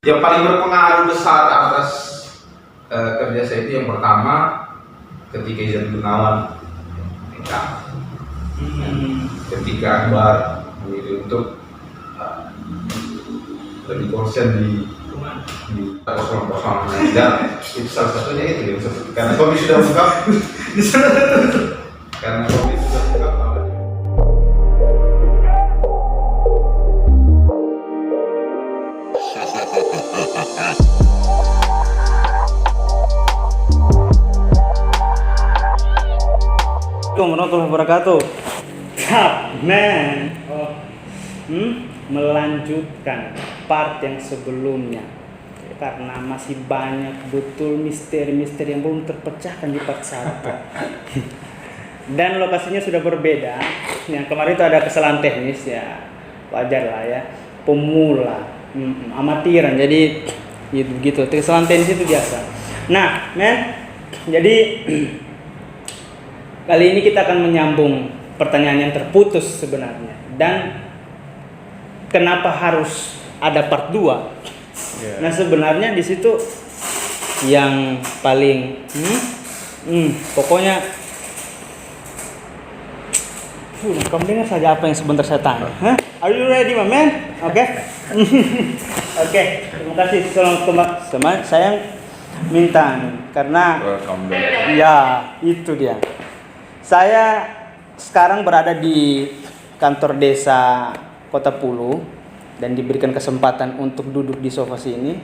Yang paling berpengaruh besar atas kerja saya itu yang pertama ketika Izan Gunawan nikah, ketika Akbar memilih untuk lebih konsen di persoalan dan itu salah satunya itu karena Kobi sudah ungkap di sana karena Kobi sudah ungkap Assalamualaikum warahmatullahi wabarakatuh. Melanjutkan part yang sebelumnya karena masih banyak betul misteri-misteri yang belum terpecahkan di part 1. Dan lokasinya sudah berbeda. Yang kemarin itu ada kesalahan teknis ya, wajar lah ya, pemula, amatiran. Jadi gitu, kesalahan teknis itu biasa. Nah, jadi kali ini kita akan menyambung pertanyaan yang terputus sebenarnya. Dan kenapa harus ada part 2? Yeah. Nah, sebenarnya di situ yang paling pokoknya kamu dengar saja apa yang sebentar saya tanya. Are you ready, my man? Oke. Oke, terima kasih. Selamat saya minta karena ya itu dia. Saya sekarang berada di kantor desa Kota Pulu dan diberikan kesempatan untuk duduk di sofa sini.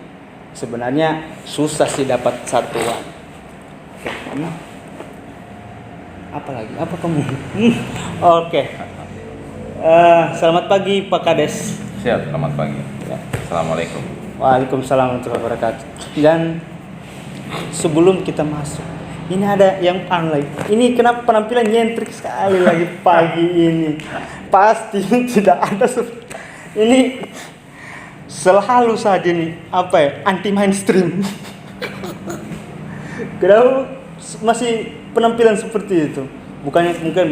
Sebenarnya susah sih dapat satuan. Apa lagi? Apa kamu? Oke. Selamat pagi Pak Kades. Siap, selamat pagi. Ya. Assalamualaikum. Waalaikumsalam warahmatullahi wabarakatuh. Dan sebelum kita masuk, ini ada yang aneh. Ini kenapa penampilan nyentrik sekali lagi pagi ini? Pasti tidak ada ini selalu saja nih anti mainstream. Kenapa masih penampilan seperti itu? Bukannya mungkin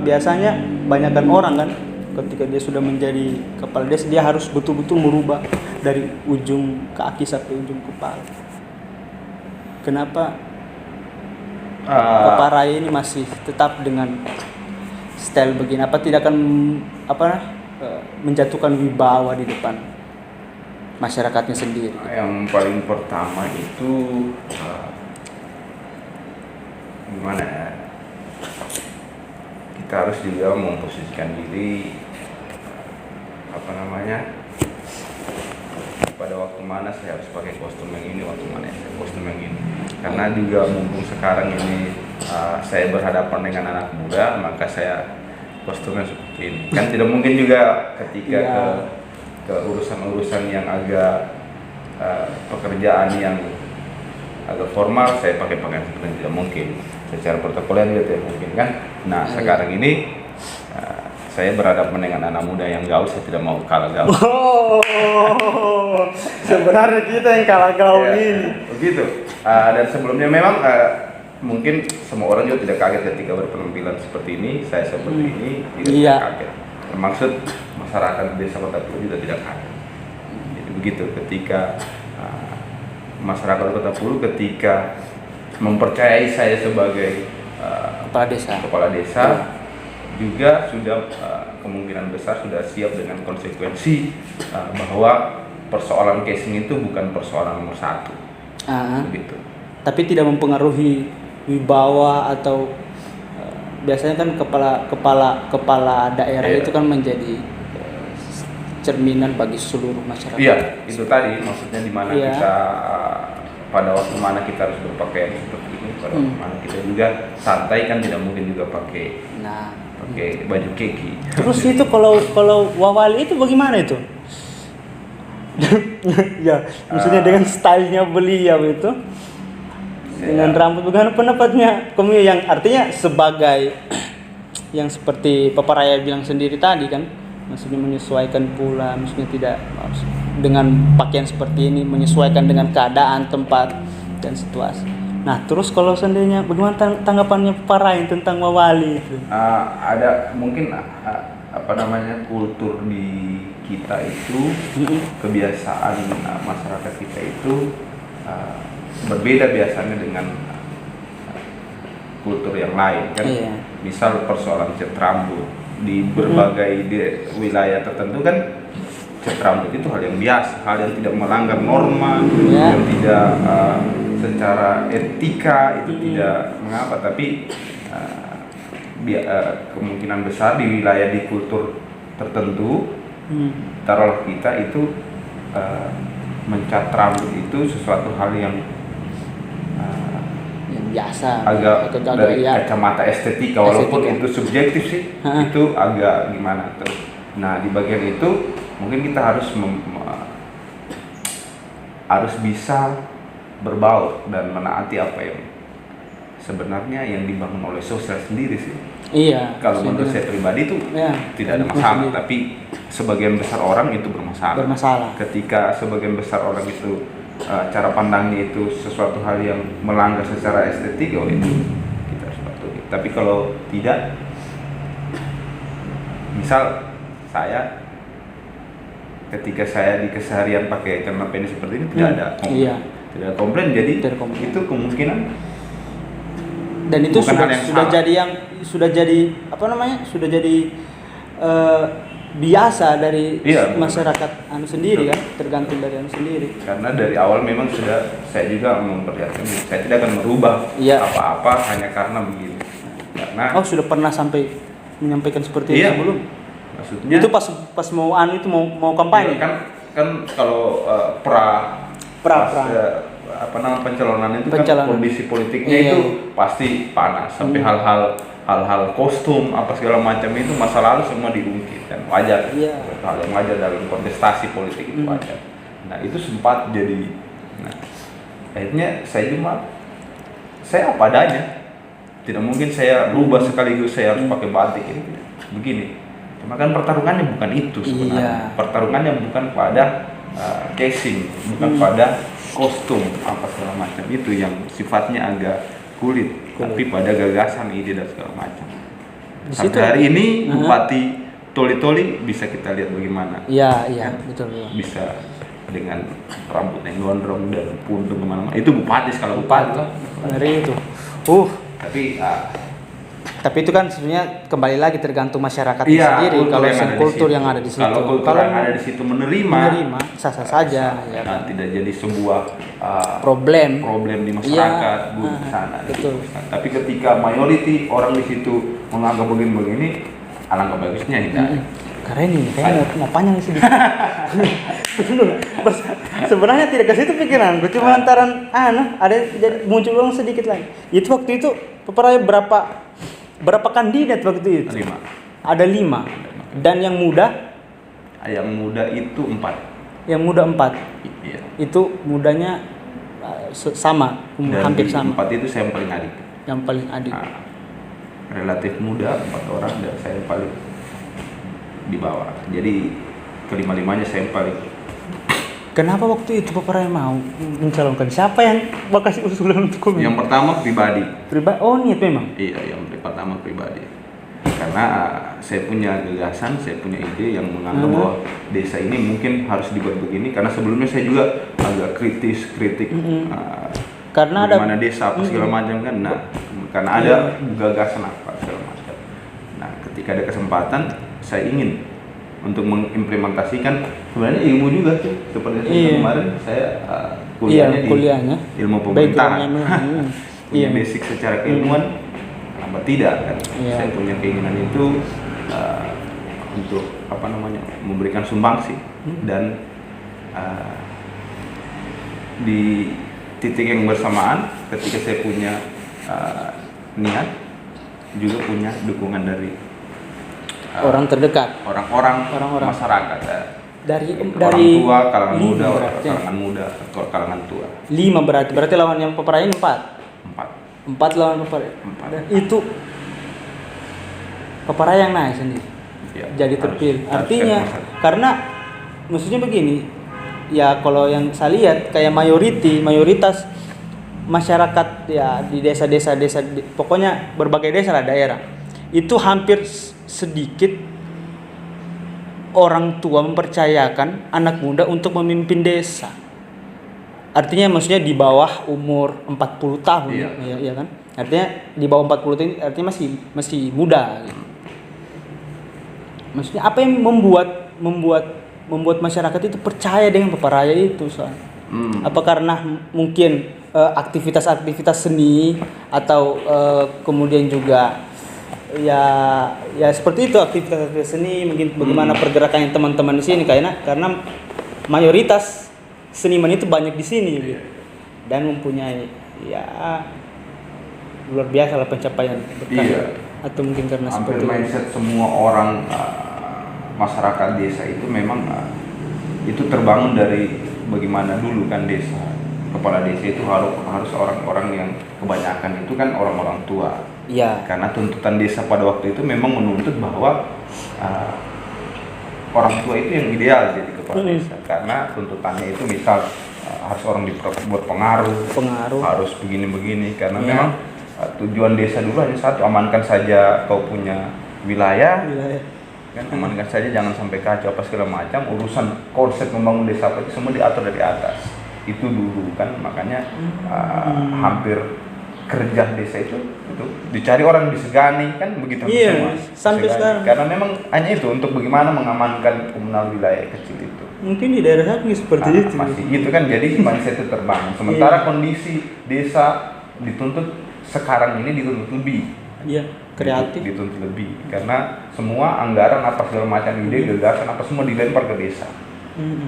biasanya banyakkan orang kan ketika dia sudah menjadi kepala desa dia harus betul-betul merubah dari ujung kaki sampai ujung kepala. Kenapa Bapak Raya ini masih tetap dengan style begini? Apa tidak akan menjatuhkan wibawa di depan masyarakatnya sendiri? Yang paling pertama itu gimana ya? Kita harus juga memposisikan diri pada waktu mana saya harus pakai kostum yang ini, waktu mana saya kostum yang ini. Karena juga mumpung sekarang ini saya berhadapan dengan anak muda, maka saya kostumnya seperti ini. Kan tidak mungkin juga ketika ke urusan-urusan yang agak pekerjaan yang agak formal saya pakai pakaian seperti ini, tidak mungkin. Secara protokoler juga tidak mungkin kan. Nah, sekarang ini saya berhadapan dengan anak muda yang gaul, saya tidak mau kalah gaul. Sebenarnya kita yang kalah gaul ini. Begitu. Dan sebelumnya memang mungkin semua orang juga tidak kaget ketika berpenampilan seperti ini, saya seperti ini tidak kaget. Termaksud masyarakat desa Kota Pulu juga tidak kaget. Jadi begitu ketika masyarakat Kota Pulu ketika mempercayai saya sebagai kepala desa juga sudah kemungkinan besar sudah siap dengan konsekuensi bahwa persoalan casing itu bukan persoalan nomor 1. Begitu. Tapi tidak mempengaruhi wibawa atau biasanya kan kepala daerah itu kan menjadi cerminan bagi seluruh masyarakat. Iya, itu tadi maksudnya di mana kita pada waktu mana kita harus berpakaian seperti ini, pada waktu mana kita juga santai kan tidak mungkin juga pakai baju keki. Terus itu kalau wawali itu bagaimana itu? Ya, maksudnya dengan stylenya beliau itu dengan rambut, bagaimana pendapatnya kamu yang artinya sebagai yang seperti Papa Raya bilang sendiri tadi kan, maksudnya menyesuaikan pula, maksudnya tidak dengan pakaian seperti ini menyesuaikan dengan keadaan tempat dan situasi. Nah, terus kalau seandainya bagaimana tanggapannya Pak Raya tentang wawali itu? Ada mungkin kultur di kita itu kebiasaan masyarakat kita itu berbeda biasanya dengan kultur yang lain kan. Iya. Misal persoalan cat rambut di berbagai wilayah tertentu kan, cat rambut itu hal yang biasa, hal yang tidak melanggar norma, yang tidak secara etika itu tidak mengapa, tapi kemungkinan besar di wilayah di kultur tertentu taruhlah kita itu mencat rambut itu sesuatu hal yang biasa agak dari kacamata estetika, walaupun itu subjektif sih, itu agak gimana terus. Nah di bagian itu mungkin kita harus bisa berbaur dan menaati apa yang sebenarnya yang dibangun oleh sosial sendiri sih. Iya. Kalau menurut saya pribadi itu tidak ada masalah, tapi sebagian besar orang itu bermasalah. Ketika sebagian besar orang itu cara pandangnya itu sesuatu hal yang melanggar secara estetik, itu kita harus patuhi. Tapi kalau tidak, misal saya ketika saya di keseharian pakai celana pendek seperti ini tidak ada komplain, jadi itu kemungkinan dan itu sudah jadi apa namanya, sudah jadi biasa dari masyarakat sendiri kan, tergantung dari sendiri. Karena dari awal memang sudah saya juga memperlihatkan saya tidak akan merubah apa-apa hanya karena begini. Karena sudah pernah sampai menyampaikan seperti itu sebelum. Maksudnya itu pas mau kampanye kan kalau pencalonan itu kan kondisi politiknya itu pasti panas sampai hal-hal kostum apa segala macam itu masa lalu semua diungkit dan wajar, hal yang wajar dalam kontestasi politik itu wajar. Nah itu sempat jadi, akhirnya saya apa adanya, tidak mungkin saya berubah sekaligus saya harus pakai batik ini begini. Cuma kan pertarungannya bukan itu sebenarnya, pertarungannya bukan pada casing, bukan pada kostum apa segala macam itu yang sifatnya agak kulit, tapi pada gagasan, ide dan segala macam. Sampai hari ini Bupati Toli-Toli bisa kita lihat bagaimana. Iya, betul. Bisa dengan rambut yang gondrong dan puntung kemana-mana. Itu bupati kalau bupati. Dari itu. Tapi itu kan sebenarnya kembali lagi tergantung masyarakat sendiri. Kalau kultur yang ada di situ. Kalau kultur yang ada di situ menerima sah-sah saja. Nah, tidak jadi sebuah problem di masyarakat di sana. Betul. Tapi ketika mayoriti orang di situ menganggap begini, alangkah bagusnya hindari. Keren ini, kayaknya mau panjang sedikit. Sebenarnya tidak ke situ pikiran, gue cuma lantaran ada muncul ulang sedikit lagi. Itu waktu itu peperaya berapa kandidat waktu itu? 5. Ada 5. Dan yang muda? Yang muda itu 4. Yang muda 4. Iya. Itu mudanya sama, hampir sama. 4 itu saya yang paling adik. Yang paling adik. Relatif muda 4 orang dan saya yang paling di bawah. Jadi kelima-limanya saya yang paling. Kenapa waktu itu peperaya mau mencalonkan? Siapa yang kasih usulan untuk komen? Yang pertama pribadi. Niat memang? Iya, yang pertama pribadi. Karena saya punya gagasan, saya punya ide yang menganggap bahwa desa ini mungkin harus dibuat begini. Karena sebelumnya saya juga agak kritik karena ada mana desa apa segala macam kan. Nah, karena ada gagasan apa segala macam. Nah, ketika ada kesempatan, saya ingin untuk mengimplementasikan sebenarnya ilmu juga tuh seperti kemarin saya kuliahnya di ilmu pemerintahan. Punya basic secara keilmuan, apa tidak kan? Saya punya keinginan itu untuk memberikan sumbangsi dan di titik yang bersamaan ketika saya punya niat juga punya dukungan dari orang terdekat, orang-orang masyarakat dari orang tua, kalangan muda, kalangan tua. 5 berarti lawan yang peperaya 4 lawan peperaya. Dan itu peperaya yang naik sendiri. Jadi terpilih. Artinya karena maksudnya begini, ya kalau yang saya lihat kayak mayoritas masyarakat ya di desa-desa pokoknya berbagai desa lah daerah itu hampir sedikit orang tua mempercayakan anak muda untuk memimpin desa. Artinya maksudnya di bawah umur 40 tahun, ya kan? Artinya di bawah 40 tahun artinya masih muda gitu. Maksudnya apa yang membuat masyarakat itu percaya dengan peparaya itu, soalnya? Apa karena mungkin aktivitas-aktivitas seni atau kemudian juga ya seperti itu aktivitas seni, mungkin bagaimana pergerakan teman-teman di sini karena mayoritas seniman itu banyak di sini gitu. Dan mempunyai ya luar biasa lah pencapaian berkarya. Atau mungkin karena hampir seperti mindset semua orang masyarakat desa itu memang itu terbangun dari bagaimana dulu kan kepala desa itu harus orang-orang yang kebanyakan itu kan orang-orang tua. Iya. Karena tuntutan desa pada waktu itu memang menuntut bahwa orang tua itu yang ideal jadi kepala desa. Karena tuntutannya itu misal harus orang buat pengaruh, harus begini-begini. Karena memang tujuan desa dulu hanya satu, amankan saja kau punya wilayah. Kan amankan saja, jangan sampai kacau apa segala macam. Urusan konsep membangun desa apa itu semua diatur dari atas. Itu dulu kan, makanya hampir kerja desa itu dicari orang disegani kan begitu semua. Sampai disegani. sekarang. Karena memang hanya itu untuk bagaimana mengamankan komunal wilayah kecil itu. Mungkin di daerah kami seperti itu. Masih itu kan, jadi mindset itu terbangun. Sementara kondisi desa dituntut sekarang ini dituntut lebih. Iya, kreatif. Dituntut lebih karena semua anggaran apa segala macam ide, gagasan apa semua dilempar ke desa.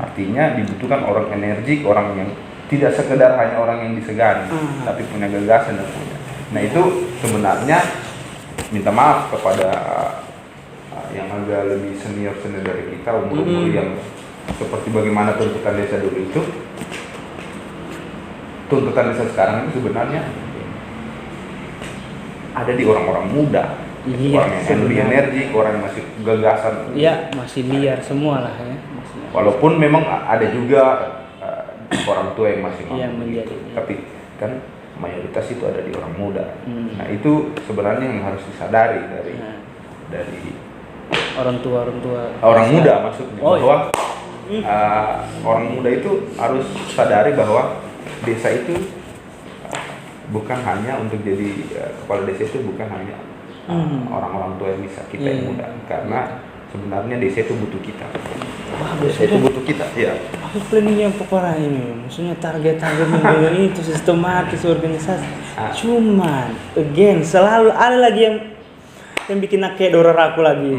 Artinya dibutuhkan orang energik, orang yang tidak sekedar hanya orang yang disegani, tapi punya gagasan dan punya. Nah itu sebenarnya minta maaf kepada yang agak lebih senior dari kita, umur yang seperti bagaimana tuntutan desa dulu itu. Tuntutan desa sekarang itu sebenarnya ada di orang-orang muda, orang yang lebih energik, orang yang masih gagasan. Iya, masih liar semua lah ya. Walaupun memang ada juga orang tua yang masih mampu gitu. Tapi kan mayoritas itu ada di orang muda. Nah itu sebenarnya yang harus disadari dari orang muda maksudnya, bahwa orang muda itu harus sadari bahwa desa itu bukan hanya untuk jadi kepala desa, itu bukan hanya orang-orang tua yang bisa, kita yang muda. Karena sebenarnya desa itu butuh kita. Desa itu butuh kita, ya. Aku planning yang pokoknya ini, maksudnya target-targetnya itu sistematis organisasi. Cuman, again, selalu ada lagi yang bikin kayak doror aku lagi.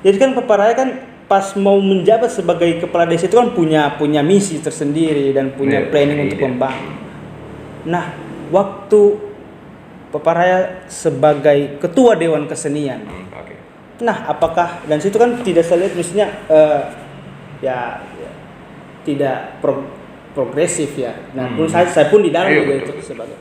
Jadi kan peparaya kan pas mau menjabat sebagai kepala desa itu kan punya misi tersendiri dan punya planning untuk membangun. Nah, waktu peparaya sebagai ketua Dewan Kesenian. Nah, apakah dan situ kan tidak saya lihat mestinya ya tidak progresif ya. Nah, pun saya pun di dalam juga itu sebagai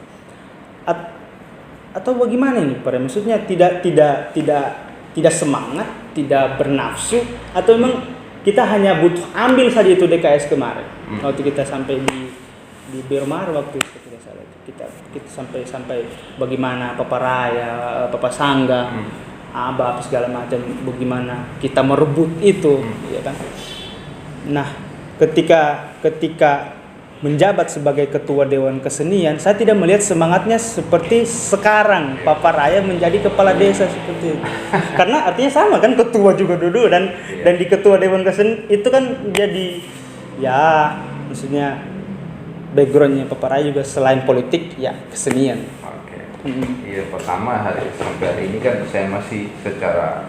atau bagaimana ini Pak? Maksudnya tidak semangat, tidak bernafsu, atau memang kita hanya butuh ambil saja itu DKS kemarin. Waktu kita sampai di Birmar waktu itu tidak salah. Kita sampai bagaimana peparaya, Papasangga, apa segala macam, bagaimana kita merebut itu, ya kan? Nah, ketika menjabat sebagai ketua Dewan Kesenian, saya tidak melihat semangatnya seperti sekarang Paparaya menjadi kepala desa seperti itu. Karena artinya sama kan, ketua juga dulu dan di ketua Dewan Kesenian itu kan jadi ya maksudnya backgroundnya Paparaya juga selain politik ya kesenian. Iya, pertama sampai hari ini kan saya masih secara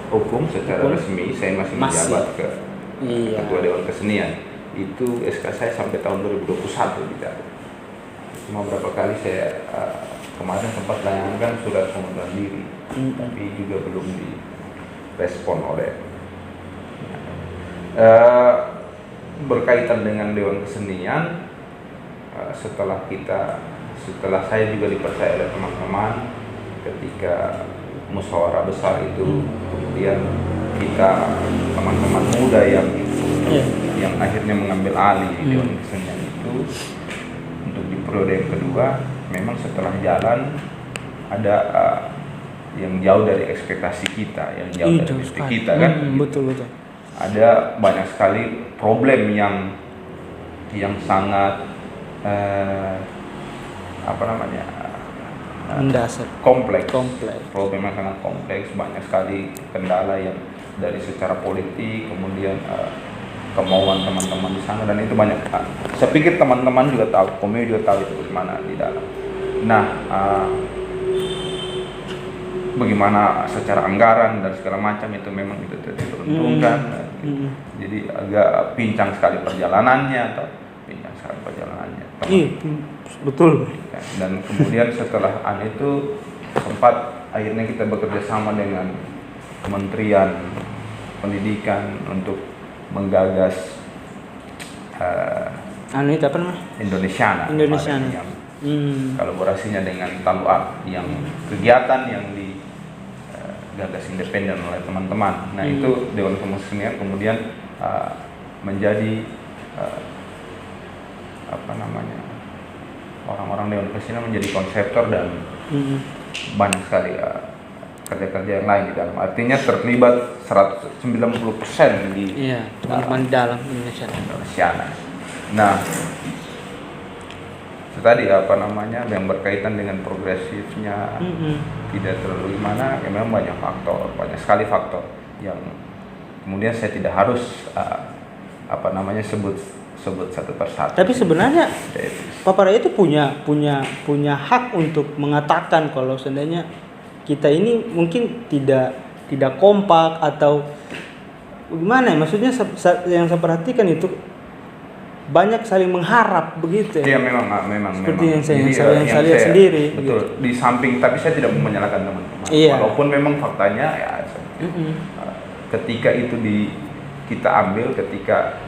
hukum, secara resmi saya masih menjabat ke ketua Dewan Kesenian. Itu SK saya sampai tahun 2021 bicara. Cuma berapa kali saya kemarin sempat layankan surat pengunduran diri, tapi juga belum direspon oleh. Berkaitan dengan Dewan Kesenian, setelah saya juga dipercaya oleh teman-teman ketika musyawarah besar itu, kemudian kita teman-teman muda yang akhirnya mengambil alih Dewan Kesenian itu untuk di periode yang kedua, memang setelah jalan ada yang jauh dari ekspektasi kita, yang jauh dari mimpi kita kan. Betul. Ada banyak sekali problem yang sangat mendasar, kompleks. kompleks. Problem yang sangat kompleks, banyak sekali kendala yang dari secara politik, kemudian kemauan teman-teman di sana, dan itu banyak. Saya pikir teman-teman juga tahu, kami juga tahu itu bagaimana di dalam. Nah, bagaimana secara anggaran dan segala macam itu memang itu tidak diperuntukkan. Jadi agak pincang sekali perjalanannya. Iya, betul. Dan kemudian setelah itu sempat akhirnya kita bekerja sama dengan Kementerian Pendidikan untuk menggagas itu apa namanya? Indonesiana. Yang kolaborasinya dengan Taluak, yang kegiatan yang digagas independen oleh teman-teman. Nah itu Dewan Kesenian kemudian menjadi orang-orang Dewan Kesenian menjadi konseptor dan banyak sekali kerja-kerja yang lain di dalam. Artinya terlibat 190% di teman-teman dalam Indonesia. Nah, itu tadi yang berkaitan dengan progresifnya, tidak terlalu gimana, ya memang banyak sekali faktor yang kemudian saya tidak harus sebut satu persatu. Tapi sebenarnya Paparaya itu punya hak untuk mengatakan kalau seandainya kita ini mungkin tidak kompak atau gimana ya, maksudnya yang saya perhatikan itu banyak saling mengharap begitu ya. Iya memang seperti yang Jadi, saya lihat sendiri. Betul. Gitu. Di samping, tapi saya tidak menyalahkan teman-teman. Iya. Walaupun memang faktanya ya ketika itu kita ambil, ketika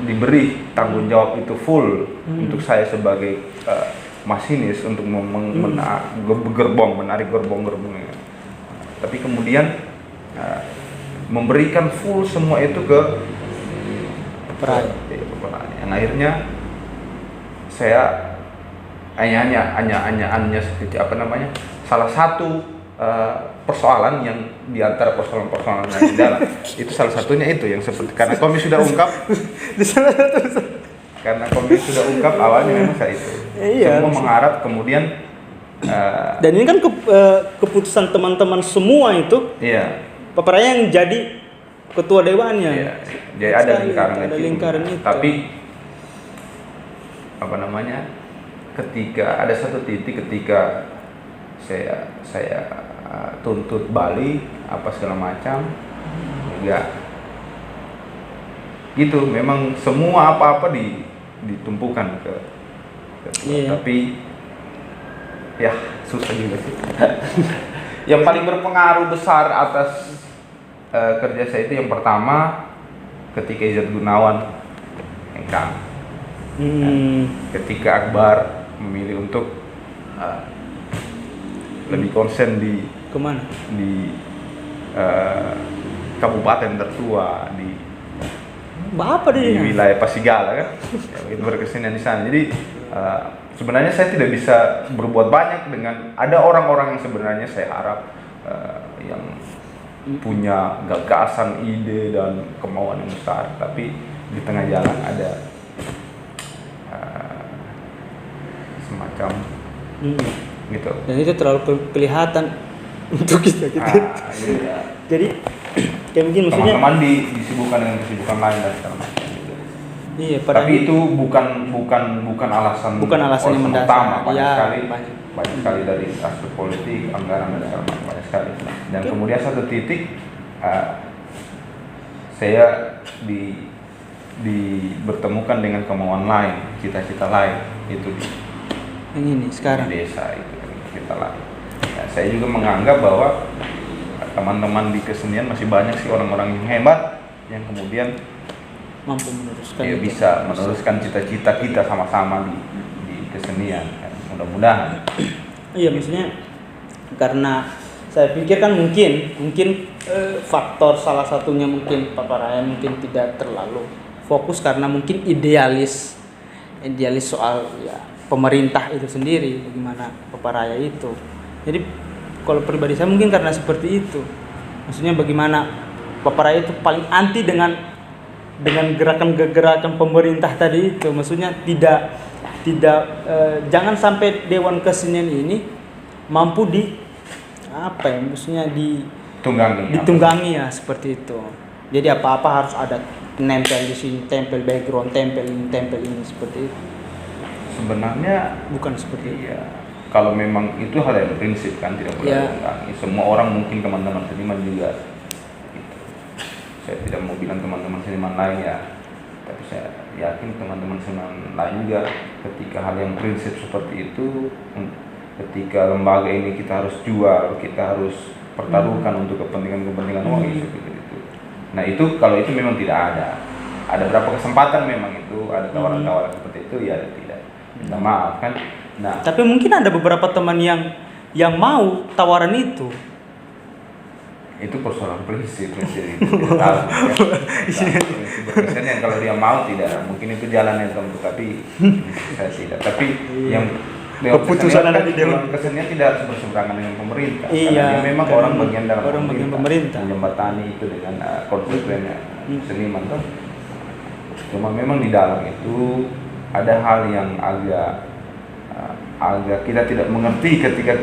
diberi tanggung jawab itu full untuk saya sebagai masinis untuk menarik gerbong-gerbongnya. Tapi kemudian memberikan full semua itu ke peperangan. Yang akhirnya saya hanya seperti salah satu persoalan yang diantara persoalan-persoalan yang di dalam itu salah satunya itu yang seperti karena kami sudah ungkap awalnya memang saya itu semua mengharap kemudian dan ini kan keputusan teman-teman semua itu Paparaya yang jadi ketua dewannya. Jadi ada lingkaran itu. Tapi ketika ada satu titik ketika saya tuntut Bali segala macam, enggak gitu. Memang semua apa ditumpukan ke tapi ya susah juga sih. Yang paling berpengaruh besar atas kerja saya itu yang pertama ketika Izzat Gunawan hengkang. Ketika Akbar memilih untuk lebih konsen di kemana? Di kabupaten tertua di wilayah Pasigala kan. Itu berkesenian di sana. Jadi sebenarnya saya tidak bisa berbuat banyak dengan ada orang-orang yang sebenarnya saya harap yang punya gagasan, ide dan kemauan yang besar, tapi di tengah jalan ada semacam gitu. Dan itu terlalu kelihatan untuk kita. Iya. Jadi kayak mungkin maksudnya teman-teman disibukkan dengan kesibukan lain dan segala macam gitu. Iya, tapi itu bukan alasan yang mendasar. Utama. Banyak sekali dari aspek politik, anggaran dan segala macam, banyak sekali. Dan kemudian satu titik saya bertemukan dengan kemauan lain, cita-cita lain itu ini sekarang di desa itu kita lain. Nah, saya juga menganggap bahwa teman-teman di kesenian masih banyak sih orang-orang yang hebat yang kemudian mampu meneruskan bisa meneruskan cita-cita kita sama-sama di kesenian. Mudah-mudahan. Iya, maksudnya karena saya pikir kan mungkin faktor salah satunya mungkin Paparaya mungkin tidak terlalu fokus karena mungkin idealis soal ya pemerintah itu sendiri, bagaimana Paparaya itu. Jadi kalau pribadi saya mungkin karena seperti itu. Maksudnya bagaimana Paparazzi itu paling anti dengan gerakan-gerakan pemerintah tadi itu. Maksudnya tidak jangan sampai Dewan Kesenian ini mampu maksudnya ditunggangi ya seperti itu. Jadi apa-apa harus ada nempel di sini, tempel background, tempel ini seperti itu. Sebenarnya bukan seperti itu. Kalau memang itu hal yang prinsip kan tidak boleh ditunggangi. Semua orang mungkin teman-teman seniman juga gitu. Saya tidak mau bilang teman-teman seniman lain ya, tapi saya yakin teman-teman seniman lain juga ketika hal yang prinsip seperti itu, ketika lembaga ini kita harus jual, kita harus pertaruhkan untuk kepentingan uang seperti itu. Nah itu kalau itu memang tidak ada berapa kesempatan memang itu ada tawaran-tawaran seperti itu ya tidak minta maaf kan. Nah tapi mungkin ada beberapa teman yang mau tawaran itu persoalan prinsip itu tahu prinsip yang kalau dia mau tidak mungkin itu jalan yang tentu, tapi saya tidak. Tapi yang keputusan ada di Dewan Kesenian tidak harus berseberangan dengan pemerintah. Iya, karena dia memang orang bagian dalam pemerintah. Menjembatani itu dengan konstituennya seniman tuh. Cuma memang di dalam itu ada hal yang agak kita tidak mengerti ketika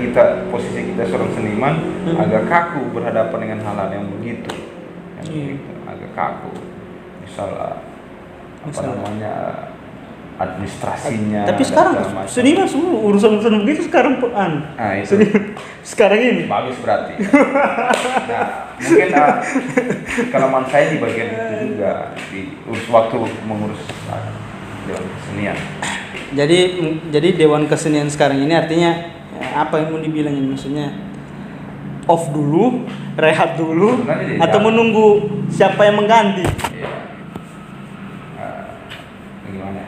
posisi kita seorang seniman agak kaku berhadapan dengan hal-hal yang begitu. Agak kaku. Misal administrasinya. Tapi sekarang seniman semua urusan begitu sekarang itu. Sekarang ini bagus berarti. Nah, mungkin kelemahan saya di bagian itu juga di waktu mengurus Dewan Kesenian. Jadi Dewan Kesenian sekarang ini artinya apa yang mau dibilang ini, maksudnya off dulu, rehat dulu, atau menunggu siapa yang mengganti? Iya. Gimana?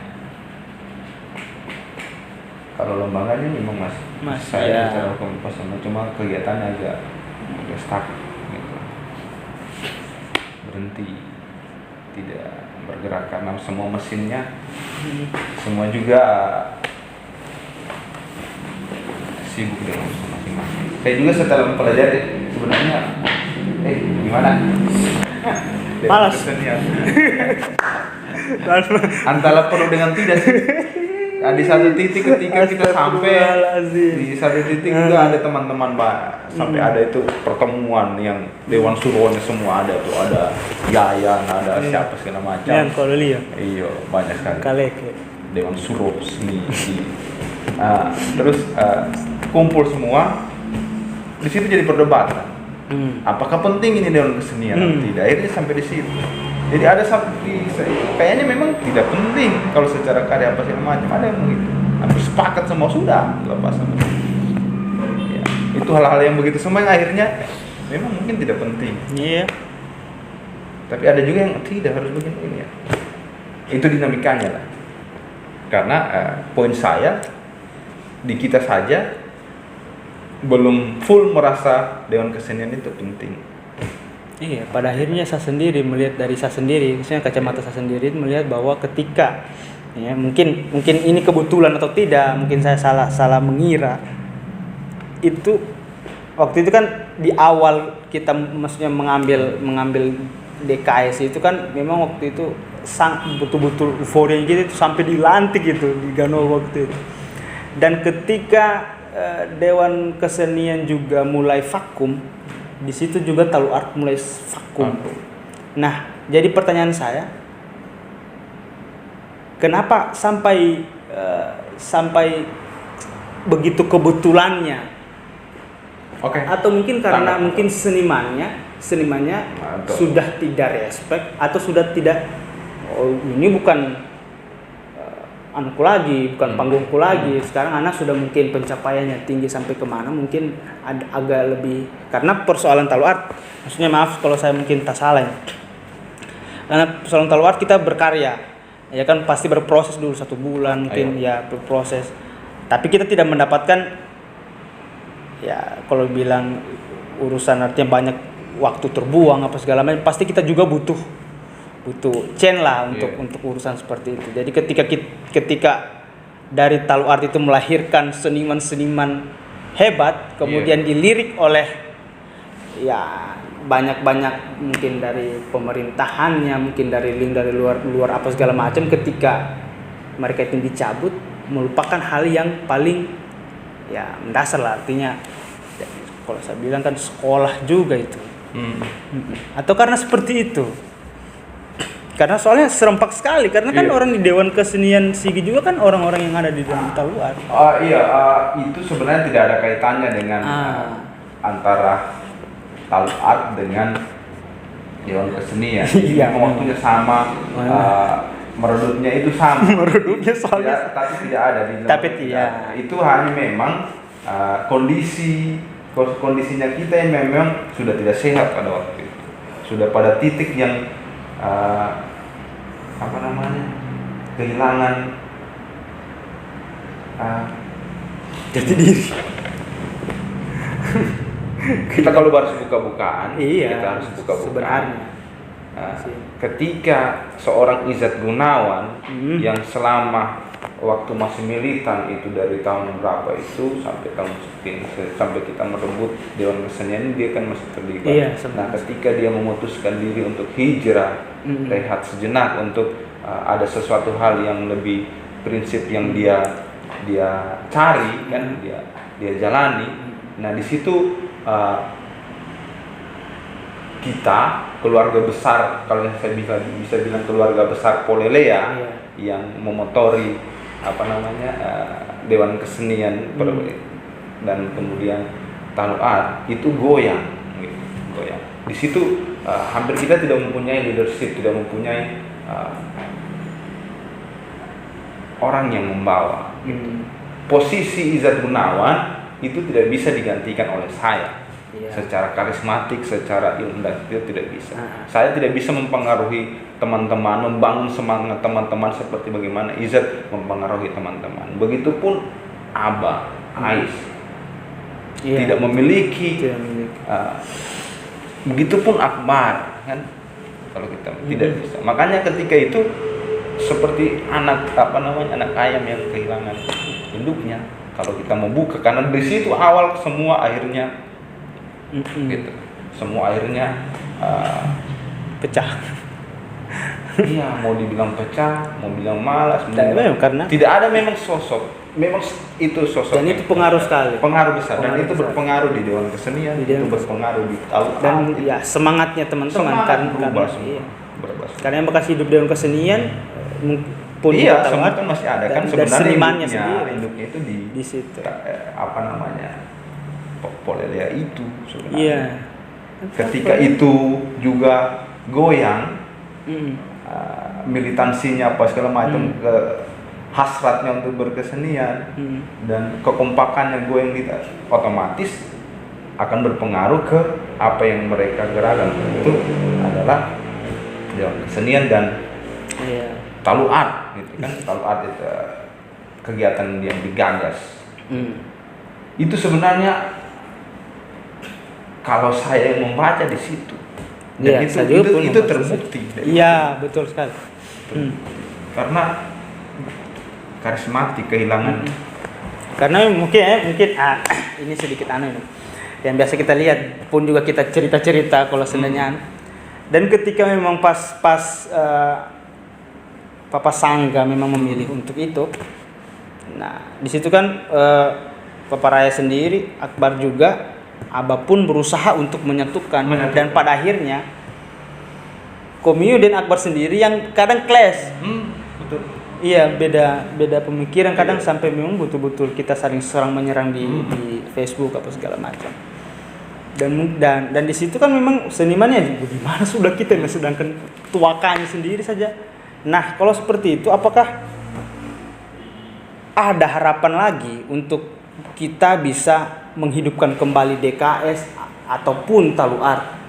Kalau lembaganya memang masih saya bicara kompas cuma kegiatannya agak stuck gitu. Berhenti, tidak bergerak karena semua mesinnya semua juga sibuk dengan masing-masing. Saya juga setelah mempelajari sebenarnya gimana? Malas. Antara perlu dengan tidak sih. Di satu titik ketika kita sampai di satu titik juga ada teman-teman sampai ada itu pertemuan yang Dewan Suronya semua ada tuh, ada Yayan, ada siapa segala macam. Yang kalau lihat. Iya, banyak sekali. Kaleke. Dewan Suro seni. Terus kumpul semua di situ jadi perdebatan. Apakah penting ini Dewan Kesenian? Tidak, akhirnya sampai di situ. Jadi ada kayaknya memang tidak penting kalau secara karya apa segala macam, ada yang begitu. Hampir sepakat semua sudah lepas sama. Ya, itu hal-hal yang begitu semua yang akhirnya memang mungkin tidak penting. Iya. Tapi ada juga yang tidak harus begini ya. Itu dinamikanya lah. Karena poin saya di kita saja belum full merasa Dewan Kesenian itu penting. Iya, pada akhirnya saya sendiri melihat dari saya sendiri, misalnya kacamata saya sendiri melihat bahwa ketika ya mungkin ini kebetulan atau tidak, mungkin saya salah mengira. Itu waktu itu kan di awal kita maksudnya mengambil DKS itu kan memang waktu itu betul-betul euforia gitu, sampai dilantik gitu di Gano waktu itu. Dan ketika Dewan Kesenian juga mulai vakum, di situ juga Talu Art mulai vakum. Nah, jadi pertanyaan saya, kenapa sampai begitu kebetulannya? Oke. Atau mungkin karena mungkin senimannya sudah tidak respect atau sudah tidak, ini bukan anakku lagi, bukan panggungku lagi. Sekarang anak sudah mungkin pencapaiannya tinggi sampai kemana, mungkin agak lebih, karena persoalan Talu Art, maksudnya maaf kalau saya mungkin tak salah ya, karena persoalan Talu Art kita berkarya ya kan, pasti berproses dulu 1 bulan mungkin. Ya berproses, tapi kita tidak mendapatkan ya, kalau bilang urusan artinya banyak waktu terbuang apa segala macam, pasti kita juga butuh chain lah untuk urusan seperti itu. Jadi ketika dari Talu Art itu melahirkan seniman-seniman hebat, kemudian dilirik oleh ya banyak mungkin dari pemerintahannya, mungkin dari link dari luar apa segala macam, ketika mereka itu dicabut, melupakan hal yang paling ya mendasar lah, artinya ya, kalau saya bilang kan sekolah juga itu. Atau karena seperti itu, karena soalnya serempak sekali, karena kan orang di Dewan Kesenian Sigi juga kan orang-orang yang ada di dalam Taluar. Iya, itu sebenarnya tidak ada kaitannya dengan antara Taluar dengan Dewan Kesenian. Iya. Waktunya sama, meredupnya itu sama. Meredupnya soalnya. Tapi tidak ada di. Tapi tidak. Itu hanya memang kondisinya kita yang memang sudah tidak sehat pada waktu itu, sudah pada titik yang kehilangan jati diri. Kita kalau harus buka-bukaan, iya, kita harus buka-bukaan. Sebenarnya. Ketika seorang Izzat Gunawan yang selama waktu masih militan itu dari tahun berapa itu sampai tahun sekian, sampai kita merebut Dewan Kesenian, dia kan masih terlibat. Iya, nah, ketika dia memutuskan diri untuk hijrah, rehat sejenak untuk ada sesuatu hal yang lebih prinsip yang dia cari kan, dia jalani. Nah, di situ kita keluarga besar, kalau saya bisa bilang keluarga besar Polelea yang memotori Dewan Kesenian dan kemudian Taluar itu goyang. Di situ hampir kita tidak mempunyai leadership, tidak mempunyai orang yang membawa. Posisi Izzat Gunawan itu tidak bisa digantikan oleh saya. Secara karismatik, secara ilmu itu tidak bisa. Saya tidak bisa mempengaruhi teman-teman, membangun semangat teman-teman seperti bagaimana Izzat mempengaruhi teman-teman. Begitupun Abah, Ais tidak memiliki. Begitupun Akbar kan, kalau kita tidak bisa. Makanya ketika itu seperti anak ayam yang kehilangan induknya. Kalau kita membuka, karena di situ awal semua akhirnya gitu, semua akhirnya pecah. Iya, mau dibilang pecah, mau bilang malas, karena tidak ada memang sosok, memang itu sosok. Dan itu pengaruh sekali, pengaruh besar, dan itu berpengaruh di Dewan Kesenian, itu berpengaruh di Taluar, dan ya semangatnya teman-teman kan berubah. Karena yang bekas hidup Dewan Kesenian pun semua kan masih ada kan, sebenarnya induknya itu di situ. Polelea itu sebenarnya. Iya. Ketika itu juga goyang, militansinya apa segala macam, hasratnya untuk berkesenian dan kekompakannya goyang, kita otomatis akan berpengaruh ke apa yang mereka gerakan. Itu adalah Dewan Kesenian dan Taluar, gitu kan. Taluar itu kegiatan yang digagas. Itu sebenarnya kalau saya yang membaca di situ, dan itu terbukti. Iya, betul sekali. Karena karismatik, kehilangan. Karena mungkin ini sedikit aneh nih. Yang biasa kita lihat pun juga kita cerita-cerita kalau seandainya. Dan ketika memang pas Papa Sangga memang memilih untuk itu. Nah, di situ kan Papa Raya sendiri, Akbar juga, Abah pun berusaha untuk menyatukan. Dan pada akhirnya Komiu dan Akbar sendiri yang kadang clash. Betul. Iya, beda pemikiran, kadang sampai memang betul-betul kita saling serang menyerang di Facebook apa segala macam. Dan di situ kan memang senimannya gimana sudah kita, sedangkan tuakannya sendiri saja. Nah, kalau seperti itu, apakah ada harapan lagi untuk kita bisa menghidupkan kembali DKS ataupun Taluar?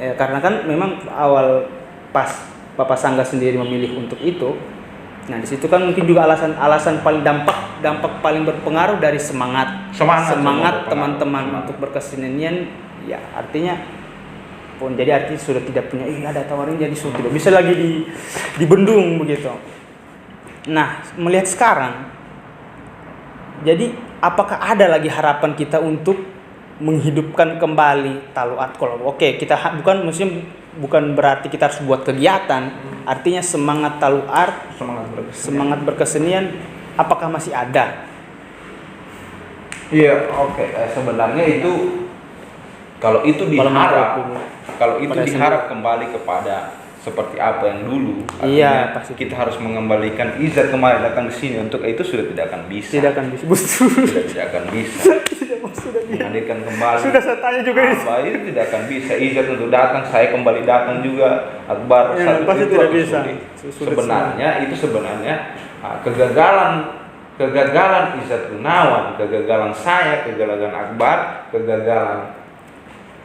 Karena kan memang awal pas Papa Sangga sendiri memilih untuk itu. Nah, di situ kan mungkin juga alasan paling dampak paling berpengaruh dari semangat teman-teman untuk berkesenian, ya artinya pun jadi artinya sudah tidak punya ada tawaran, jadi sudah tidak bisa lagi dibendung begitu. Nah, melihat sekarang, jadi apakah ada lagi harapan kita untuk menghidupkan kembali Taluat? Kalau oke, kita bukan berarti kita harus buat kegiatan. Artinya semangat Taluat, semangat berkesenian, apakah masih ada? Iya, oke. Sebenarnya itu kalau itu diharap kembali kepada seperti apa yang dulu, iya, artinya kita harus mengembalikan izat kembali datang ke sini, untuk itu sudah tidak akan bisa. Tidak akan bisa. Tidak akan bisa. Menghadirkan kembali. Sudah saya tanya juga itu tidak akan bisa. Izat untuk datang, saya kembali datang juga. Akbar ya, satu pasti itu tidak bisa. Sebenarnya kegagalan Izzat Gunawan, kegagalan saya, kegagalan Akbar, kegagalan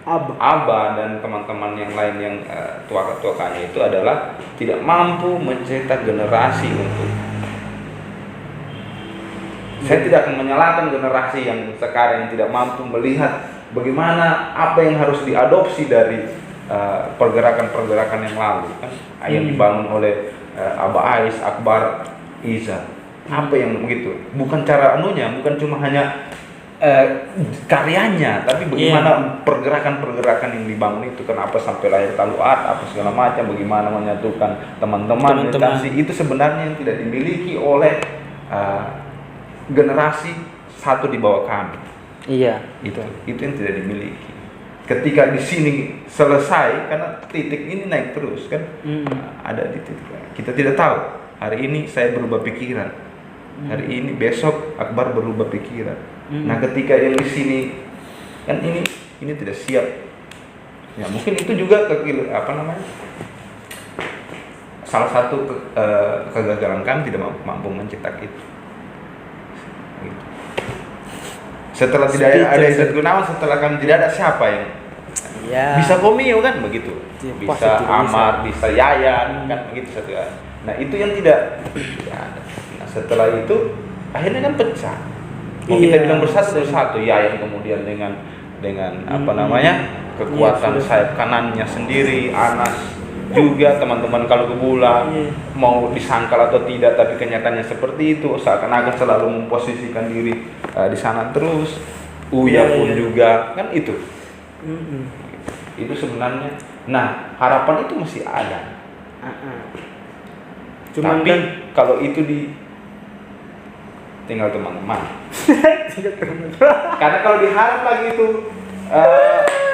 Abah dan teman-teman yang lain yang tua-tuanya itu adalah tidak mampu mencetak generasi untuk. Saya tidak akan menyalahkan generasi yang sekarang yang tidak mampu melihat bagaimana apa yang harus diadopsi dari pergerakan-pergerakan yang lalu kan, yang dibangun oleh Abah Ais, Akbar, Izzat. Apa yang begitu? Bukan cara anunya, bukan cuma hanya karyanya, tapi bagaimana pergerakan-pergerakan yang dibangun itu, kenapa sampai lahir Taluat, apa segala macam, bagaimana menyatukan teman-teman militasi itu sebenarnya yang tidak dimiliki oleh generasi satu di bawah kami. Iya, itu yang tidak dimiliki. Ketika di sini selesai, karena titik ini naik terus kan, ada di titik. Kita tidak tahu. Hari ini saya berubah pikiran. Hari ini besok Akbar berubah pikiran. Nah, ketika yang di sini kan ini tidak siap. Ya, mungkin itu juga salah satu kegagalan kami tidak mampu mencetak itu. Gitu. Setelah tidak ada Izzat Gunawan, setelah kami tidak ada siapa yang bisa Komio kan begitu. Bisa Amar, bisa Yayan kan begitu setelah. Nah, itu yang tidak ada. Nah, setelah itu akhirnya kan pecah. Mau kita bilang bersatu Yayan kemudian dengan kekuatan sayap kanannya sendiri, Anas juga, teman-teman kalau ke Bula mau disangkal atau tidak, tapi kenyataannya seperti itu, seakan-akan selalu memposisikan diri di sana terus. Uya pun juga kan itu. Itu sebenarnya. Nah, harapan itu masih ada. Tapi kalau itu tinggal teman-teman. Karena kalau diharap lagi itu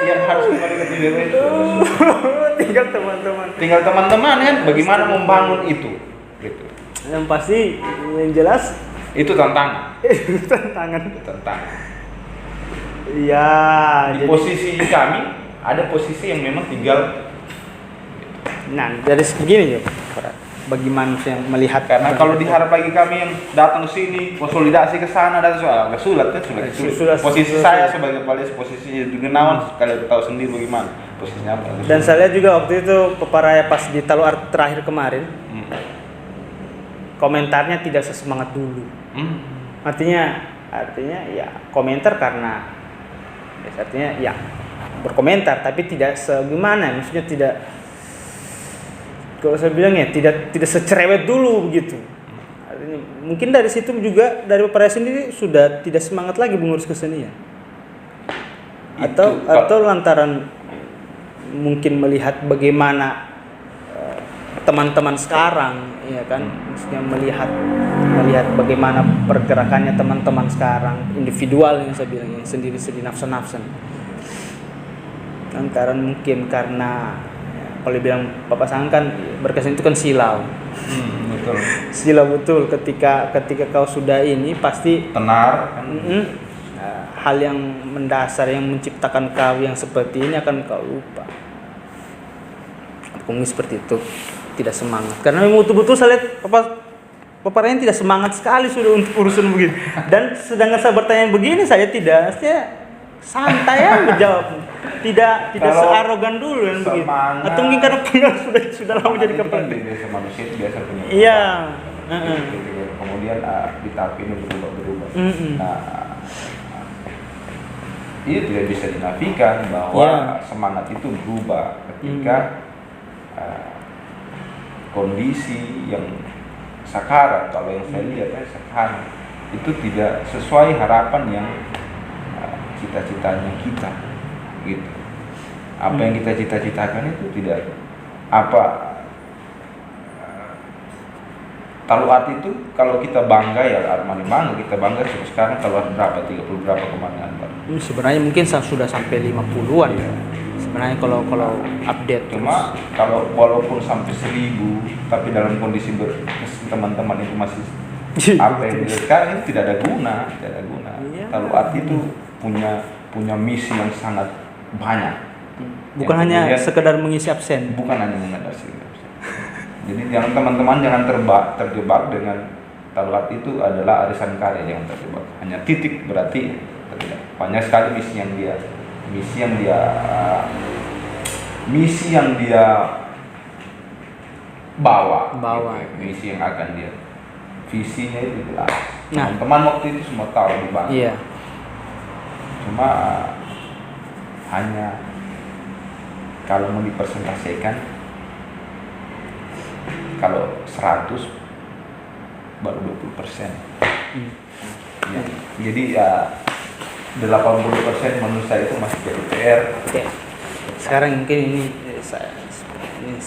yang harus kembali ke TDW itu tinggal teman-teman kan, bagaimana membangun itu gitu. Yang pasti yang jelas itu tantangan. tantangan. Iya, di posisi kami ada posisi yang memang tinggal. Nah, dari begini yuk. Bagi manusia yang melihat, karena kalau diharap lagi kami yang datang ke sini konsolidasi ke sana dan agak sulit kan, sulit. Posisi saya sebagai kepala posisi Gunawan, kalian tahu sendiri bagaimana posisinya apa. Dan saya lihat juga waktu itu peparaya pas di Taluat terakhir kemarin, komentarnya tidak sesemangat dulu. Artinya ya komentar karena artinya ya berkomentar, tapi tidak segimana, maksudnya tidak. Kalau saya bilang ya tidak secerewet dulu begitu. Artinya, mungkin dari situ juga dari peparaya sendiri sudah tidak semangat lagi mengurus kesenian. Atau lantaran mungkin melihat bagaimana teman-teman sekarang, ya kan, maksudnya melihat bagaimana pergerakannya teman-teman sekarang, individual yang saya bilang yang sendiri-sendiri nafsan-nafsan. Lantaran mungkin karena kalau bilang Bapak Sang kan berkesan itu kan silau. Betul. Silau betul, ketika kau sudah ini pasti tenar kan. Hal yang mendasar yang menciptakan kau yang seperti ini akan kau lupa. Mungkin seperti itu, tidak semangat. Karena memang betul-betul saya lihat paparnya tidak semangat sekali sudah untuk urusan begini. Dan sedangkan saya bertanya begini, saya santai aja menjawab. Tidak searogan dulu dan begitu. Atau mungkin karena sudah lama jadi kepala. Biasa manusia itu biasa punya. Iya. Kemudian di tahap ini berubah. Nah, itu tidak bisa dinafikan bahwa semangat itu berubah ketika kondisi yang sekarang, kalau yang saya lihat sekarang itu tidak sesuai harapan yang cita-citanya kita gitu. Apa yang kita cita-citakan itu tidak apa. Taluat itu kalau kita bangga ya Armani bangga, kita bangga sekarang taluat berapa, 30 berapa kemarin. Sebenarnya mungkin sudah sampai 50-an. Iya. Sebenarnya kalau update Cuma kalau walaupun sampai 1000 tapi dalam kondisi teman-teman itu masih apa yang sekarang itu tidak ada guna. Iya. Taluat itu punya misi yang sangat banyak. Bukan hanya sekedar mengisi absen. Bukan hanya mengisi absen. Jadi jangan teman-teman jangan terjebak dengan taluat itu adalah arisan karya, jangan terjebak. Hanya titik berarti tidak. Banyak sekali misi yang dia bawa. Gitu. Misi yang akan dia visinya itu jelas. Nah, Teman-teman waktu itu semua tahu di bank. Iya. Cuma hanya kalau mau dipresentasikan, kalau 100 baru 20%. Ya, jadi 80% menurut saya itu masih jadi PR. Oke. Sekarang mungkin ini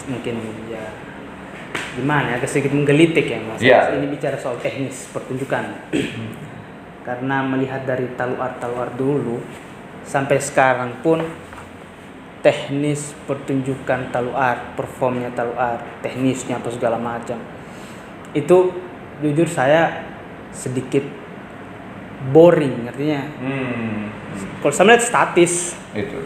mungkin ya gimana agak sedikit menggelitik ya Mas. Iya. Ini bicara soal teknis pertunjukan. Karena melihat dari taluar dulu sampai sekarang pun teknis pertunjukan taluar, performnya taluar, teknisnya apa segala macam. Itu jujur saya sedikit boring artinya. Kalau saya melihat statis. Itu.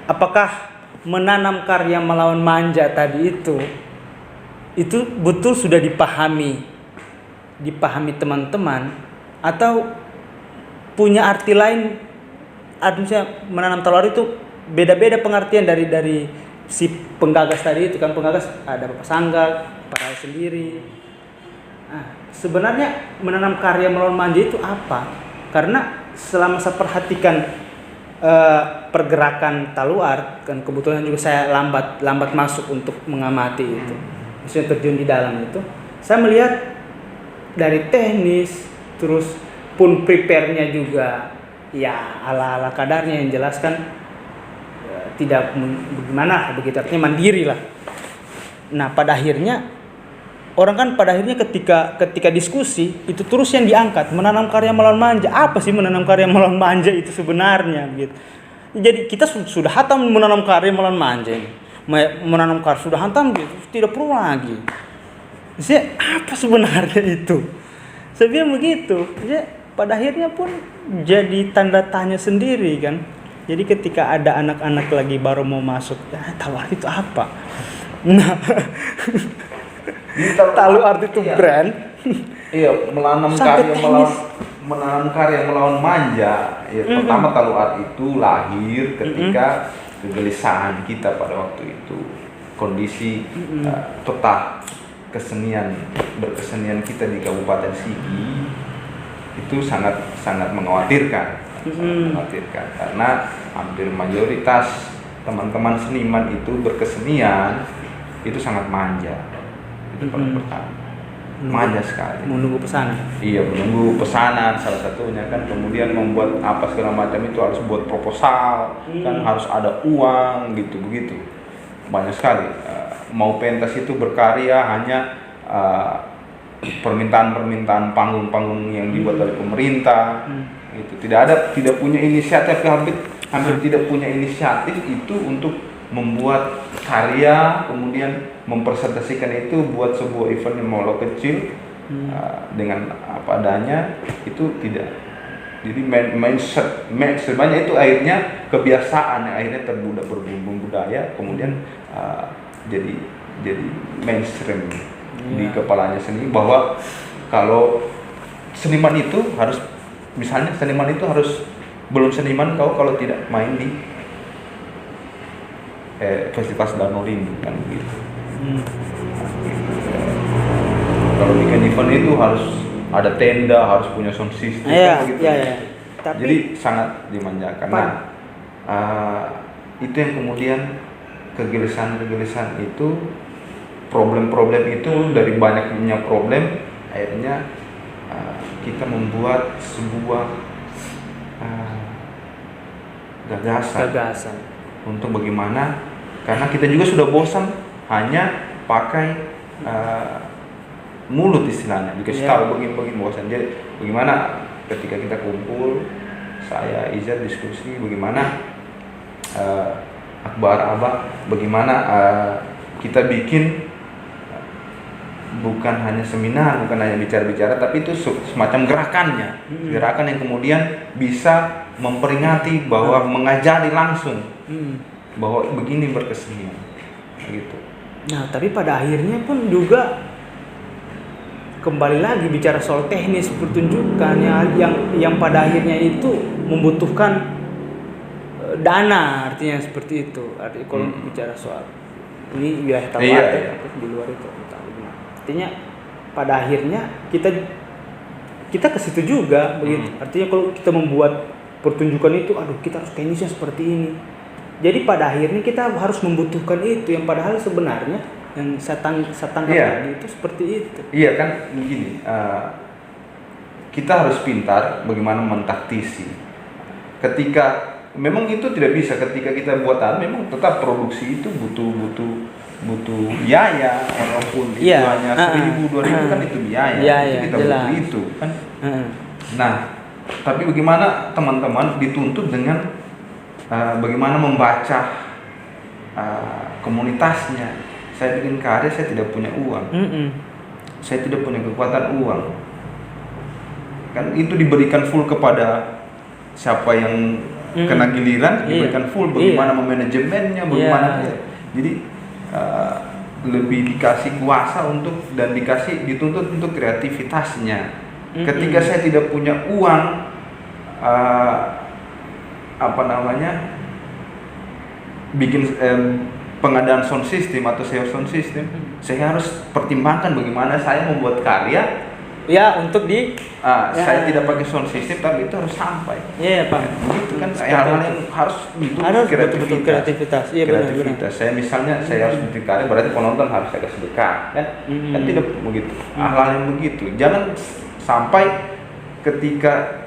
Apakah menanam karya melawan manja tadi itu betul sudah dipahami teman-teman atau punya arti lain? Artinya menanam taluar itu beda-beda pengertian dari si penggagas tadi itu kan. Penggagas ada Bapak Sangga, Pak Rai sendiri. Sebenarnya menanam karya melawan manja itu apa? Karena selama saya perhatikan pergerakan taluar, kan kebetulan juga saya lambat masuk untuk mengamati itu, maksudnya terjun di dalam itu, saya melihat dari teknis, terus pun prepare-nya juga ya ala kadarnya yang jelaskan tidak bagaimana begitu, artinya mandiri lah. Nah pada akhirnya ketika diskusi itu terus yang diangkat menanam karya melawan manja. Apa sih menanam karya melawan manja itu sebenarnya gitu. Jadi kita sudah hatam menanam karya melawan manja ini. Menanam karya sudah hatam gitu, tidak perlu lagi. Jadi apa sebenarnya itu? Saya bilang begitu. Jadi pada akhirnya pun jadi tanda tanya sendiri kan. Jadi ketika ada anak-anak lagi baru mau masuk, taluar itu apa? Nah, taluar itu brand. Iya, menanam karya melawan manja. Ya, pertama taluar itu lahir ketika kegelisahan kita pada waktu itu. Kondisi peta berkesenian kita di Kabupaten Sigi itu sangat mengkhawatirkan. Karena hampir mayoritas teman-teman seniman itu berkesenian itu sangat manja. Itu paling pertama. Manja sekali. Menunggu pesanan. Iya, menunggu pesanan salah satunya kan, kemudian membuat apa segala macam itu harus buat proposal, kan harus ada uang gitu begitu. Banyak sekali. Mau pentas itu berkarya hanya permintaan panggung-panggung yang dibuat oleh pemerintah. Itu tidak punya inisiatif, hampir tidak punya inisiatif itu untuk membuat karya, kemudian mempresentasikan itu buat sebuah event yang walau kecil dengan apa adanya, itu tidak. Jadi sebenarnya itu akhirnya kebiasaan yang akhirnya berbumbung budaya, kemudian jadi mainstream di kepalanya sendiri, bahwa kalau seniman itu harus, misalnya seniman itu harus belum seniman kalau tidak main di festival Danau Rindu kan begitu. Kalau bikin event itu harus ada tenda, harus punya sound system kan begitu. Tapi, jadi sangat dimanjakan. Nah, itu yang kemudian kegelisahan itu, problem-problem itu dari banyaknya problem akhirnya kita membuat sebuah gagasan untuk bagaimana, karena kita juga sudah bosan hanya pakai mulut istilahnya, dikasih tahu begini bosan. Jadi bagaimana ketika kita kumpul, saya Izat diskusi bagaimana Akbar Abah, bagaimana kita bikin bukan hanya seminar, bukan hanya bicara-bicara, tapi itu semacam gerakannya, gerakan yang kemudian bisa memperingati bahwa mengajari langsung bahwa begini berkesenian, gitu. Nah, tapi pada akhirnya pun juga kembali lagi bicara soal teknis pertunjukan yang pada akhirnya itu membutuhkan dana, artinya seperti itu. Artinya kalau bicara soal ini wilayah Tabarat, di luar itu. Artinya pada akhirnya kita ke situ juga begitu. Artinya kalau kita membuat pertunjukan itu, kita harus teknisnya seperti ini. Jadi pada akhirnya kita harus membutuhkan itu, yang padahal sebenarnya yang saya tangkap tadi itu seperti itu. Iya kan, begini. Kita harus pintar bagaimana mentaktisi. Ketika memang itu tidak bisa, ketika kita buat memang tetap produksi itu butuh biaya, walaupun itu hanya 1.000-2.000 kan itu biaya, itu kita butuh itu kan. Nah, tapi bagaimana teman-teman dituntut dengan bagaimana membaca komunitasnya. Saya bikin karya, saya tidak punya uang, saya tidak punya kekuatan uang, kan itu diberikan full kepada siapa yang kena giliran, diberikan full bagaimana memanajemennya, bagaimana jadi lebih dikasih kuasa dan dituntut untuk kreativitasnya. Ketika saya tidak punya uang, bikin pengadaan sound system atau sewa sound system, saya harus pertimbangkan bagaimana saya membuat karya. Ya, untuk saya tidak pakai sound system, tapi itu harus sampai. Iya, Pak. Begitu kan, hal-hal yang harus betul kreativitas. Iya, benar. Saya misalnya saya harus bikin karya, berarti penonton harus saya kasih dekat, kan? Kan tidak begitu. Hal-hal yang begitu. Jangan sampai ketika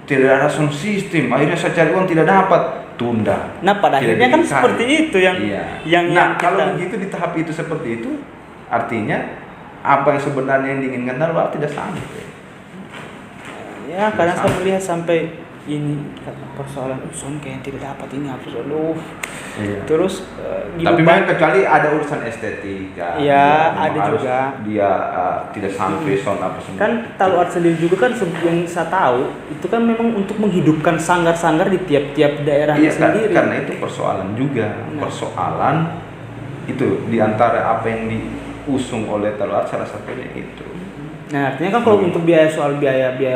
tidak ada sound system, akhirnya saya cari uang tidak dapat, tunda. Nah, pada akhirnya kan seperti itu yang kalau begitu di tahap itu seperti itu, artinya apa yang sebenarnya yang diinginkan Talwar tidak sampai. Ya, kadang saya melihat sampai ini persoalan sound kayak tidak dapat ini harus terus tapi memang kecuali ada urusan estetika. Iya, ada juga. Dia tidak sampai sound apa semua. Kan Talwar sendiri juga kan yang saya tahu itu kan memang untuk menghidupkan sanggar-sanggar di tiap-tiap daerah sendiri. Karena itu persoalan juga. Persoalan itu di antara apa yang diusung oleh Talwar, salah satunya itu. Nah, artinya kan kalau untuk biaya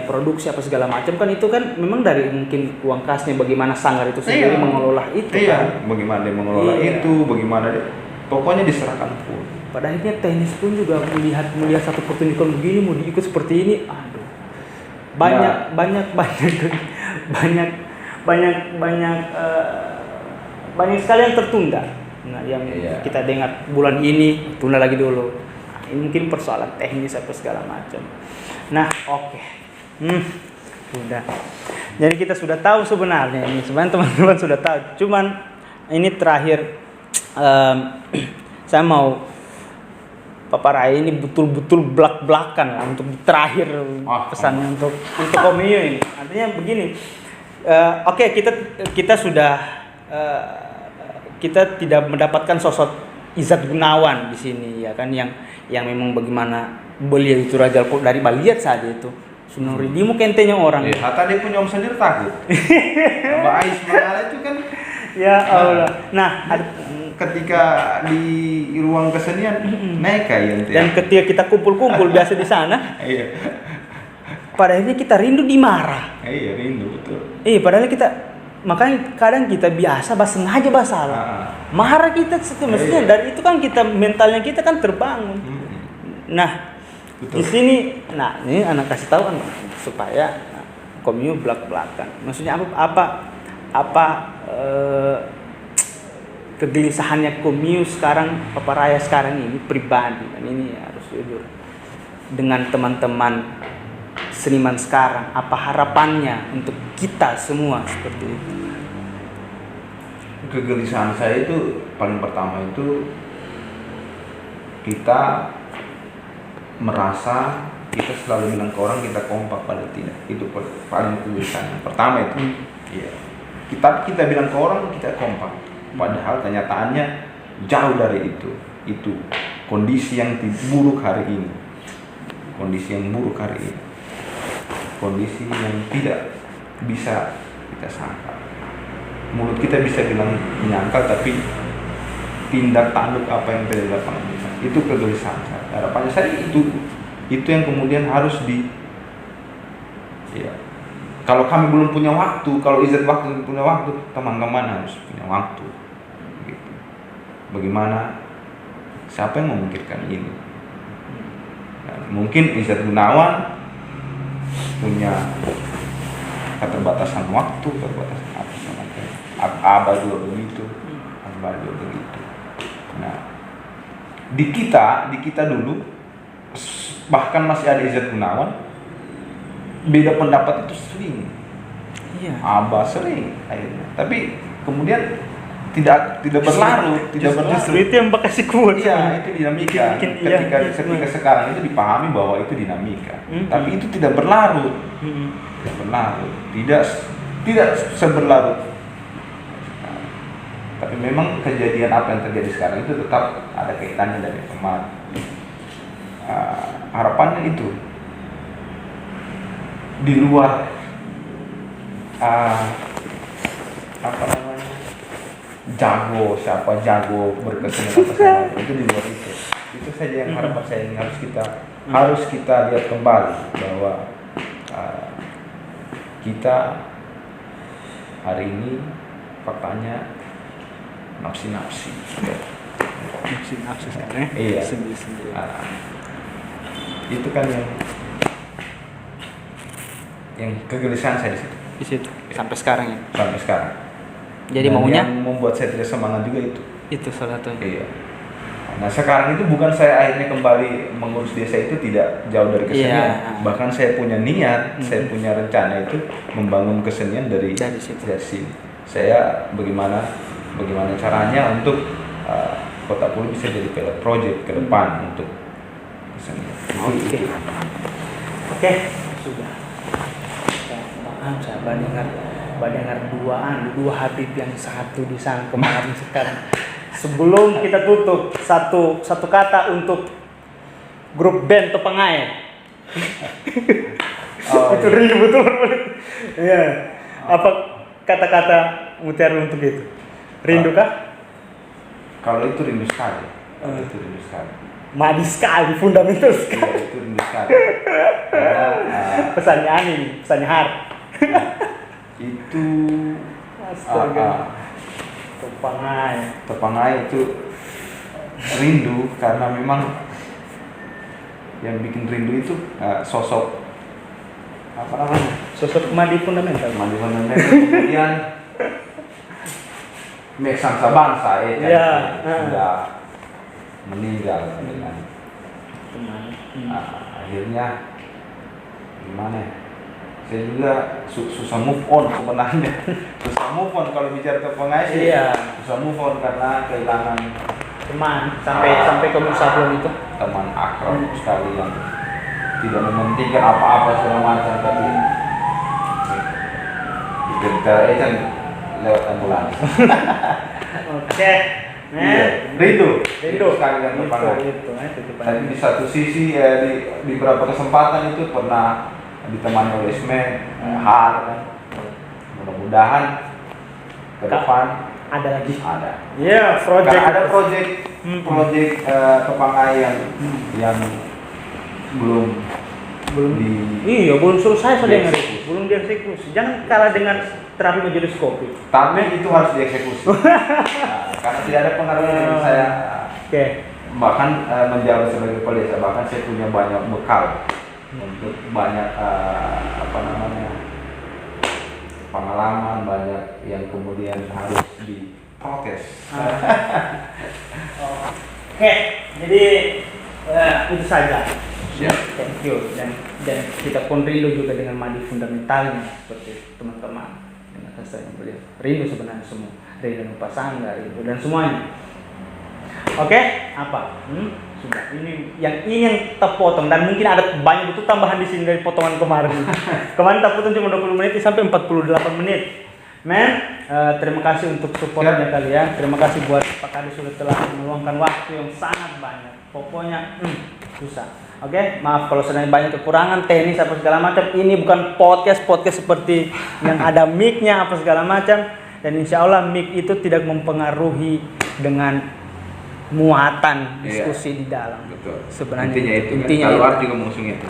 produksi apa segala macam kan itu kan memang dari mungkin uang kasnya, bagaimana sanggar itu sendiri mengelola itu kan. Bagaimana dia mengelola itu, bagaimana pokoknya diserahkan full. Pada akhirnya teknis pun juga melihat satu pertunjukan begini mau diikut seperti ini, banyak sekali yang tertunda. Nah, yang kita dengar bulan ini tunda lagi dulu. Ini mungkin persoalan teknis apa segala macam. Nah, oke. Udah. Jadi kita sudah tahu sebenarnya ini. Sebenarnya teman-teman sudah tahu. Cuman ini terakhir saya mau Papa Raya ini betul-betul belak-belakan lah untuk terakhir pesannya untuk Komio ini. Artinya begini. Oke, kita sudah kita tidak mendapatkan sosok Izat Gunawan di sini, ya kan, yang memang bagaimana beliau itu raja dari Baliat saja itu. Sunuri dia mau kentenya orang. Hatta dia punya om sendiri takut. Mbak Ais Mangala itu kan. Ya Allah. Nah, ketika di ruang kesenian mereka dan ketika kita kumpul-kumpul biasa di sana. Iya. Pada akhirnya kita rindu dimarah. Iya, rindu betul. Padahal makanya kadang kita biasa sengaja salah. Marah kita mestinya dari itu kan kita mentalnya kita kan terbangun. Nah, betul. Di sini ini anak kasih tahu kan supaya Komio belak-belakan. Maksudnya apa kegelisahannya Komio sekarang, Papa Raya sekarang ini pribadi kan, ini harus jujur. dengan teman-teman seniman sekarang? Apa harapannya untuk kita semua seperti itu? Kegelisahan saya itu paling pertama itu kita merasa kita selalu bilang ke orang kita kompak, padahal tidak. Itu paling kegelisahan. Pertama itu. Iya. Kita bilang ke orang kita kompak, padahal kenyataannya jauh dari itu. Itu kondisi yang buruk hari ini. Kondisi yang buruk hari ini. Kondisi yang tidak bisa kita sangka. Mulut kita bisa bilang menyangkal, tapi tindak tanduk apa yang terjadi di lapangan itu kegelisahan saya. Harapannya saya itu yang kemudian harus ya. Kalau kami belum punya waktu, kalau izin waktu belum punya waktu, teman-teman harus punya waktu. Gitu. Bagaimana? Siapa yang memikirkan ini? Dan mungkin Izzat Gunawan punya keterbatasan waktu, keterbatasan apa namanya. Abah juga begitu, Abah juga begitu. Nah, di kita dulu, bahkan masih ada Izzat Gunawan, beda pendapat itu sering. Iya. Abah sering akhirnya. Tapi kemudian tidak berlarut, Justru itu yang bakal kuat. Iya, itu dinamika. Ketika sekarang itu dipahami bahwa itu dinamika. Tapi itu tidak berlarut. Tidak berlarut. Tidak seberlarut. Tapi memang kejadian apa yang terjadi sekarang itu tetap ada kaitannya dari kemarin. Harapannya itu di luar apa namanya, siapa jago berkesenian apa itu di luar itu saja yang harapan saya yang harus kita lihat kembali bahwa kita hari ini faktanya nafsi sekarang. Iya. Sendiri. Itu kan yang kegelisahan saya di situ sampai sekarang ya. Sampai sekarang. Jadi dan maunya yang membuat saya tidak semangat juga itu. Itu salah satunya. Iya. Nah sekarang itu bukan saya akhirnya kembali mengurus desa itu tidak jauh dari kesenian. Iya. Bahkan saya punya niat, saya punya rencana itu membangun kesenian dari sini. Saya bagaimana caranya untuk Kota Pulu bisa jadi pilot project ke depan untuk kesenian. Oke. Sudah. Maaf saya bandengar dua Habib yang satu di sana kemarin sekarang. Sebelum kita tutup satu kata untuk grup band Tepengai. Itu rindu betul. Iya. Apa kata-kata Mutiara untuk itu? Rindu kah? Kalau itu rindu sekali. Manis sekali, fundamental sekali. Ya, itu rindu sekali. Karena pesannya pesannya Har. Itu Astaga. Tepengai itu rindu karena memang yang bikin rindu itu sosok apa namanya? Sosok Madi fundamental. Kemudian Meksansa bangsa sudah meninggal dengan akhirnya gimana ya? Saya juga susah move on sebenarnya. Susah move on kalau bicara Tepengai sih. Iya. Susah move on karena kehilangan teman sampai ke Musablon itu. Teman akrab sekali yang tidak mementingkan apa-apa segala macam tapi kita lewat ambulans. Oke. Rindu sekali dan itu. Tapi di satu sisi di beberapa kesempatan itu pernah ditemani oleh Ismen, Har, mudah-mudahan ke depan ada lagi. Ada. Iya, project Tepengai yang belum selesai belum dieksekusi. Jangan kalah dengan terapi majelis kopi. Tapi itu harus dieksekusi. Karena tidak ada pengaruhnya dengan saya. Oke. Bahkan menjabat sebagai kepala desa, bahkan saya punya banyak bekal untuk banyak pengalaman, banyak yang kemudian harus diprotes. Oke, jadi Itu saja. Siap. Thank you. Dan kita pun rindu juga dengan madi fundamentalnya seperti teman-teman. Dengan saya beliau rindu sebenarnya semua, rindu dengan pasangan, rindu dan semuanya. Oke, apa? Sudah. Ini yang terpotong dan mungkin ada banyak itu tambahan di sini dari potongan kemarin. Kemarin terpotong cuma 20 menit sampai 48 menit. Terima kasih untuk supportnya kalian. Terima kasih buat Pak Kadi sudah telah meluangkan waktu yang sangat banyak. Pokoknya susah. Oke, maaf kalau sedang banyak kekurangan teknis apa segala macam. Ini bukan podcast seperti yang ada mic-nya apa segala macam. Dan insya Allah mic itu tidak mempengaruhi dengan muatan diskusi di dalam. Betul. Sebenarnya intinya itu. Kalau itu. juga mengusung itu.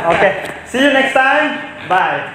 Oke, see you next time. Bye.